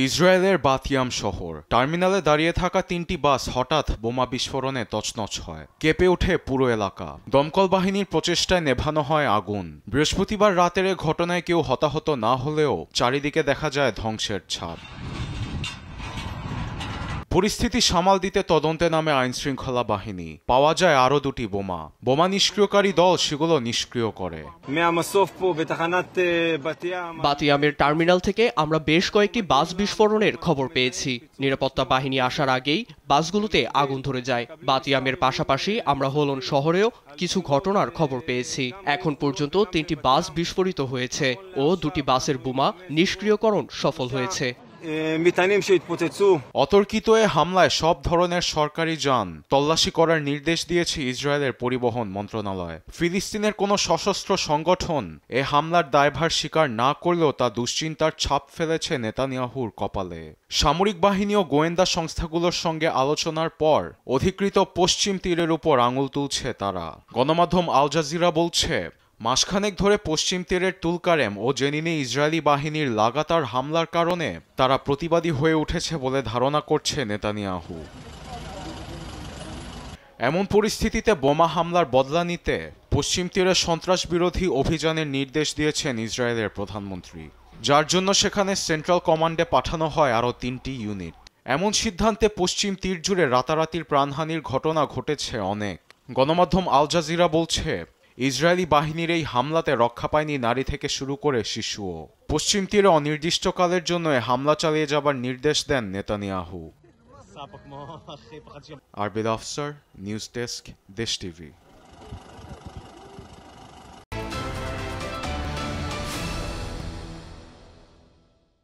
ইসরায়েলের বাতিয়াম শহর টার্মিনালে দাঁড়িয়ে থাকা 3টি বাস হঠাৎ বোমা বিস্ফোরণে তছনছ হয়। কেঁপে ওঠে পুরো এলাকা। দমকল বাহিনীর প্রচেষ্টায় নেভানো হয় আগুন। বৃহস্পতিবার রাতের এ ঘটনায় কেউ হতাহত না হলেও চারিদিকে দেখা যায় ধ্বংসের ছাপ। পরিস্থিতি সামাল দিতে তদন্তে নামে আইনশৃঙ্খলা বাহিনী। পাওয়া যায় আরও 2টি বোমা। বোমা নিষ্ক্রিয়কারী দল সেগুলো নিষ্ক্রিয় করে। বাতিয়ামের টার্মিনাল থেকে আমরা বেশ কয়েকটি বাস বিস্ফোরণের খবর পেয়েছি। নিরাপত্তা বাহিনী আসার আগেই বাসগুলোতে আগুন ধরে যায়। বাতিয়ামের পাশাপাশি আমরা হোলন শহরেও কিছু ঘটনার খবর পেয়েছি। এখন পর্যন্ত 3টি বাস বিস্ফোরিত হয়েছে ও 2টি বাসের বোমা নিষ্ক্রিয়করণ সফল হয়েছে। অতর্কিত এ হামলায় সব ধরনের সরকারি যান তল্লাশি করার নির্দেশ দিয়েছে ইসরায়েলের পরিবহন মন্ত্রণালয়। ফিলিস্তিনের কোনো সশস্ত্র সংগঠন এ হামলার দায়ভার স্বীকার না করলেও তা দুশ্চিন্তার ছাপ ফেলেছে নেতানিয়াহুর কপালে। সামরিক বাহিনী ও গোয়েন্দা সংস্থাগুলোর সঙ্গে আলোচনার পর অধিকৃত পশ্চিম তীরের উপর আঙুল তুলছে তারা। গণমাধ্যম আল জাজিরা বলছে, মাসখানেক ধরে পশ্চিম তীরের তুলকারেম ও জেনিনে ইসরায়েলি বাহিনীর লাগাতার হামলার কারণে তারা প্রতিবাদী হয়ে উঠেছে বলে ধারণা করছে নেতানিয়াহু। এমন পরিস্থিতিতে বোমা হামলার বদলা নিতে পশ্চিম তীরে সন্ত্রাস বিরোধী অভিযানের নির্দেশ দিয়েছেন ইসরায়েলের প্রধানমন্ত্রী, যার জন্য সেখানে সেন্ট্রাল কমান্ডে পাঠানো হয় আরও 3টি ইউনিট। এমন সিদ্ধান্তে পশ্চিম তীর জুড়ে রাতারাতির প্রাণহানির ঘটনা ঘটেছে অনেক। গণমাধ্যম আল জাজিরা বলছে, ইসরায়েলি বাহিনীর এই হামলাতে রক্ষা পায়নি নারী থেকে শুরু করে শিশুও। পশ্চিম তীরে অনির্দিষ্টকালের জন্য হামলা চালিয়ে যাবার নির্দেশ দেন Netanyahu. Arbil Afsar, news desk, Desh TV.